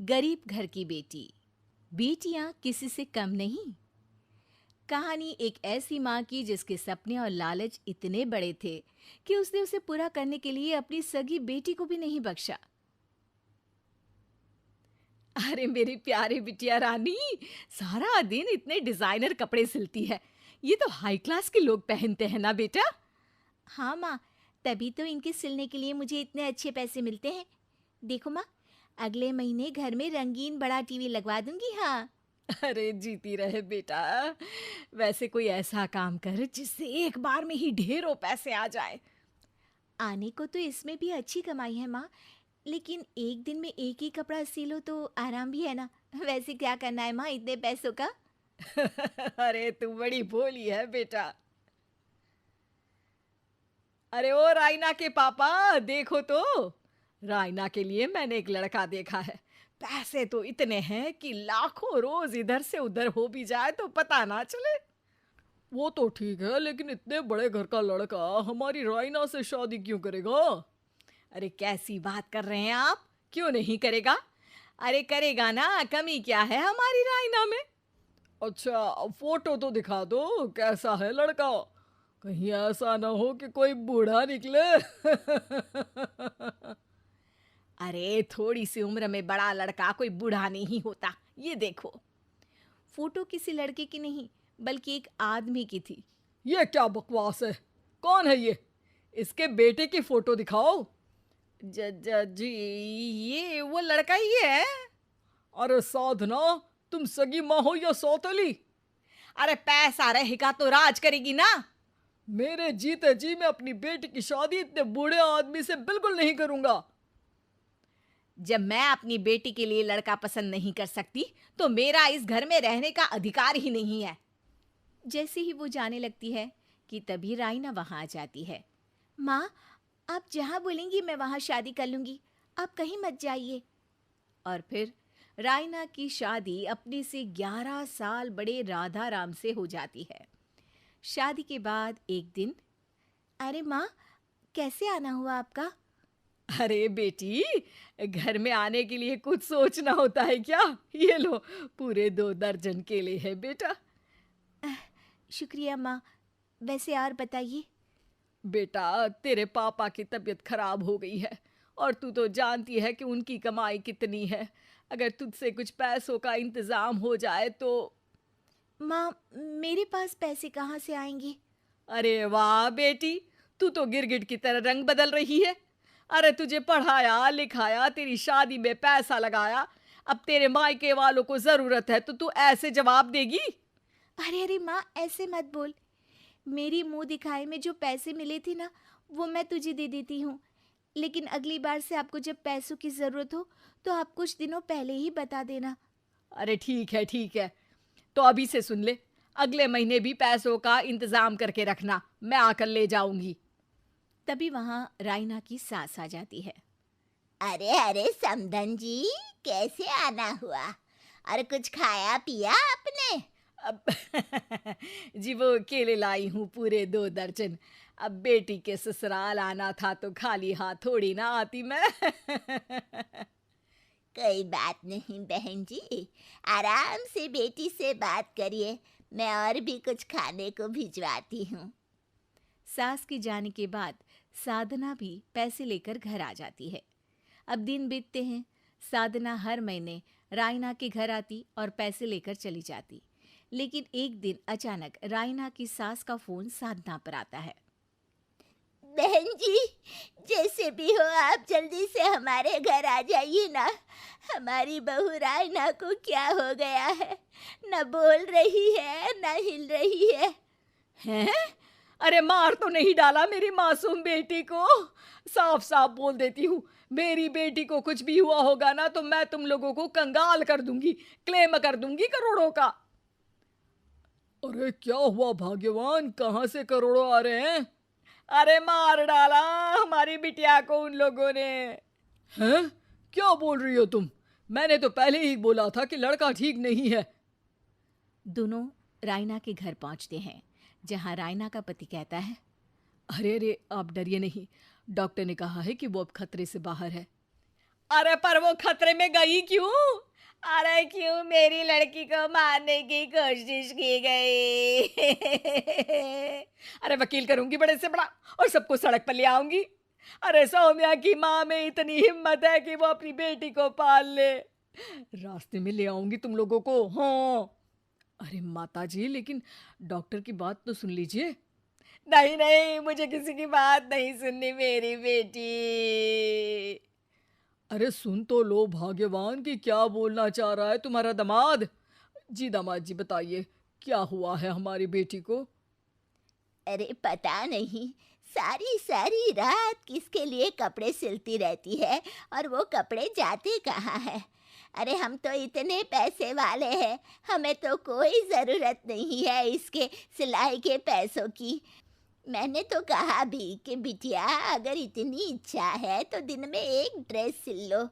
गरीब घर की बेटी, बेटियां किसी से कम नहीं। कहानी एक ऐसी माँ की जिसके सपने और लालच इतने बड़े थे कि उसने उसे पूरा करने के लिए अपनी सगी बेटी को भी नहीं बख्शा। अरे मेरी प्यारी बिटिया रानी, सारा दिन इतने डिजाइनर कपड़े सिलती है। ये तो हाई क्लास के लोग पहनते हैं ना बेटा। हाँ माँ, तभी तो इनके सिलने के लिए मुझे इतने अच्छे पैसे मिलते हैं। देखो माँ, अगले महीने घर में रंगीन बड़ा टीवी लगवा दूंगी। हाँ। अरे जीती रहे बेटा। वैसे कोई ऐसा काम कर जिससे एक बार में ही ढेरों पैसे आ जाए। आने को तो इसमें भी अच्छी कमाई है माँ, लेकिन एक दिन में एक ही कपड़ा सिलो तो आराम भी है ना। वैसे क्या करना है माँ इतने पैसों का? अरे तू बड़ी भोली है बेटा। अरे ओ रायना के पापा, देखो तो। रायना के लिए मैंने एक लड़का देखा है। पैसे तो इतने हैं कि लाखों रोज इधर से उधर हो भी जाए तो पता ना चले। वो तो ठीक है, लेकिन इतने बड़े घर का लड़का हमारी रायना से शादी क्यों करेगा? अरे कैसी बात कर रहे हैं आप? क्यों नहीं करेगा? अरे करेगा ना, कमी क्या है हमारी रायना में? अच्छा, अब फोटो तो दिखा दो, कैसा है लड़का? कहीं ऐसा ना हो कि कोई बूढ़ा निकले। अरे थोड़ी सी उम्र में बड़ा लड़का कोई बूढ़ा नहीं होता। ये देखो। फोटो किसी लड़के की नहीं, बल्कि एक आदमी की थी। ये क्या बकवास है? कौन है ये? इसके बेटे की फोटो दिखाओ। ज ज जी, ये वो लड़का ही है। अरे साधना, तुम सगी माँ हो या सौतेली? अरे पैसा रहेगा तो राज करेगी ना। मेरे जीते जी मैं अपनी बेटी की शादी इतने बूढ़े आदमी से बिल्कुल नहीं करूंगा। जब मैं अपनी बेटी के लिए लड़का पसंद नहीं कर सकती, तो मेरा इस घर में रहने का अधिकार ही नहीं है। जैसे ही वो जाने लगती है कि तभी राइना वहां आ जाती है। माँ, आप जहाँ बोलेंगी मैं वहां शादी कर लूंगी। आप कहीं मत जाइए। और फिर राइना की शादी अपने से 11 साल बड़े राधा राम से हो जाती है। शादी के बाद एक दिन, अरे माँ, कैसे आना हुआ आपका? अरे बेटी, घर में आने के लिए कुछ सोचना होता है क्या? ये लो, पूरे 2 दर्जन केले हैं बेटा। शुक्रिया माँ। वैसे और बताइए। बेटा, तेरे पापा की तबीयत खराब हो गई है और तू तो जानती है कि उनकी कमाई कितनी है। अगर तुझसे कुछ पैसों का इंतजाम हो जाए तो। माँ, मेरे पास पैसे कहाँ से आएंगे? अरे वाह बेटी, तू तो गिरगिट की तरह रंग बदल रही है। अरे तुझे पढ़ाया लिखाया, तेरी शादी में पैसा लगाया, अब तेरे मायके वालों को जरूरत है तो तू ऐसे जवाब देगी? अरे अरे माँ, ऐसे मत बोल। मेरी मुंह दिखाए में जो पैसे मिले थे ना, वो मैं तुझे दे देती हूँ। लेकिन अगली बार से आपको जब पैसों की जरूरत हो तो आप कुछ दिनों पहले ही बता देना। अरे ठीक है ठीक है, तो अभी से सुन ले। अगले महीने भी पैसों का इंतजाम करके रखना, मैं आकर ले जाऊंगी। तभी वहां राइना की सास आ जाती है। अरे अरे समधन जी, कैसे आना हुआ? और कुछ खाया पिया आपने? अब जी वो केले लाई हूँ पूरे 2 दर्जन। अब बेटी के ससुराल आना था तो खाली हाथ थोड़ी ना आती मैं। कोई बात नहीं बहन जी, आराम से बेटी से बात करिए। मैं और भी कुछ खाने को भिजवाती हूँ। सास के जाने के बाद साधना भी पैसे लेकर घर आ जाती है। अब दिन बीतते हैं। साधना हर महीने रायना के घर आती और पैसे लेकर चली जाती। लेकिन एक दिन अचानक रायना की सास का फोन साधना पर आता है। बहन जी, जैसे भी हो आप जल्दी से हमारे घर आ जाइए ना। हमारी बहू रायना को क्या हो गया है? न बोल रही है न हिल रही है। हैं? अरे मार तो नहीं डाला मेरी मासूम बेटी को? साफ साफ बोल देती हूँ, मेरी बेटी को कुछ भी हुआ होगा ना तो मैं तुम लोगों को कंगाल कर दूंगी, क्लेम कर दूंगी करोड़ों का। अरे क्या हुआ भाग्यवान, कहाँ से करोड़ों आ रहे हैं? अरे मार डाला हमारी बिटिया को उन लोगों ने। हैं? क्या बोल रही हो तुम? मैंने तो पहले ही बोला था कि लड़का ठीक नहीं है। दोनों रायना के घर पहुंचते हैं, जहां रायना का पति कहता है, अरे अरे आप डरिए नहीं, डॉक्टर ने कहा है कि वो अब खतरे से बाहर है। अरे पर वो खतरे में गई क्यों? अरे क्यों मेरी लड़की को मारने की कोशिश की गई? अरे वकील करूंगी बड़े से बड़ा और सबको सड़क पर ले आऊंगी। अरे सौम्या की माँ में इतनी हिम्मत है कि वो अपनी बेटी को पाल ले। रास्ते में ले आऊंगी तुम लोगों को। हाँ। अरे माता जी, लेकिन डॉक्टर की बात तो सुन लीजिए। नहीं नहीं, मुझे किसी की बात नहीं सुननी मेरी बेटी। अरे सुन तो लो भाग्यवान कि क्या बोलना चाह रहा है तुम्हारा दामाद। जी दामाद जी, बताइए क्या हुआ है हमारी बेटी को। अरे पता नहीं, सारी सारी रात किसके लिए कपड़े सिलती रहती है और वो कपड़े जाते कहाँ हैं। अरे हम तो इतने पैसे वाले हैं, हमें तो कोई ज़रूरत नहीं है इसके सिलाई के पैसों की। मैंने तो कहा भी कि बिटिया अगर इतनी इच्छा है तो दिन में एक ड्रेस सिल लो,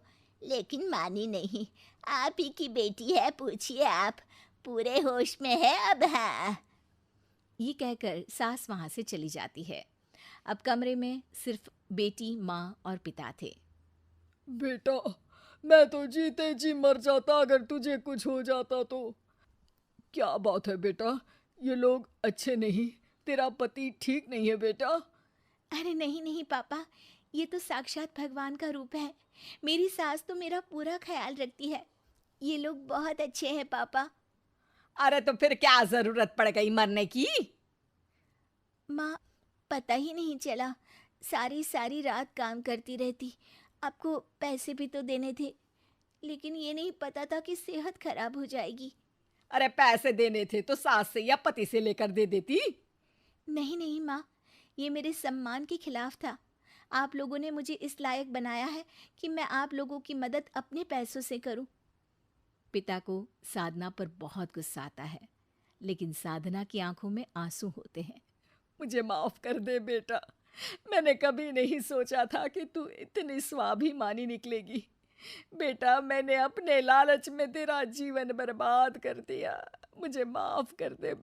लेकिन मानी नहीं। आप ही की बेटी है, पूछिए आप, पूरे होश में है अब। हाँ। ये कहकर सास वहां से चली जाती है। अब कमरे में सिर्फ बेटी, माँ और पिता थे। बेटा, मैं तो जीते जी मर जाता अगर तुझे कुछ हो जाता तो। क्या बात है बेटा, ये लोग अच्छे नहीं, तेरा पति ठीक नहीं है बेटा। अरे नहीं नहीं पापा, ये तो साक्षात भगवान का रूप है। मेरी सास तो मेरा पूरा ख्याल रखती है। ये लोग बहुत अच्छे हैं पापा। अरे तो फिर क्या जरूरत पड़ गई मरने की? माँ, पता ही नहीं चला, सारी सारी रात काम करती रहती। आपको पैसे भी तो देने थे, लेकिन ये नहीं पता था कि सेहत खराब हो जाएगी। अरे पैसे देने थे तो सास से या पति से लेकर दे देती। नहीं नहीं माँ, ये मेरे सम्मान के खिलाफ था। आप लोगों ने मुझे इस लायक बनाया है कि मैं आप लोगों की मदद अपने पैसों से करूं। पिता को साधना पर बहुत गुस्सा आता है, लेकिन साधना की आंखों में आंसू होते हैं। मुझे माफ कर दे बेटा, मैंने कभी नहीं सोचा था कि तू इतनी स्वाभिमानी निकलेगी। बेटा, मैंने अपने लालच में तेरा जीवन बर्बाद कर दिया, मुझे माफ कर दे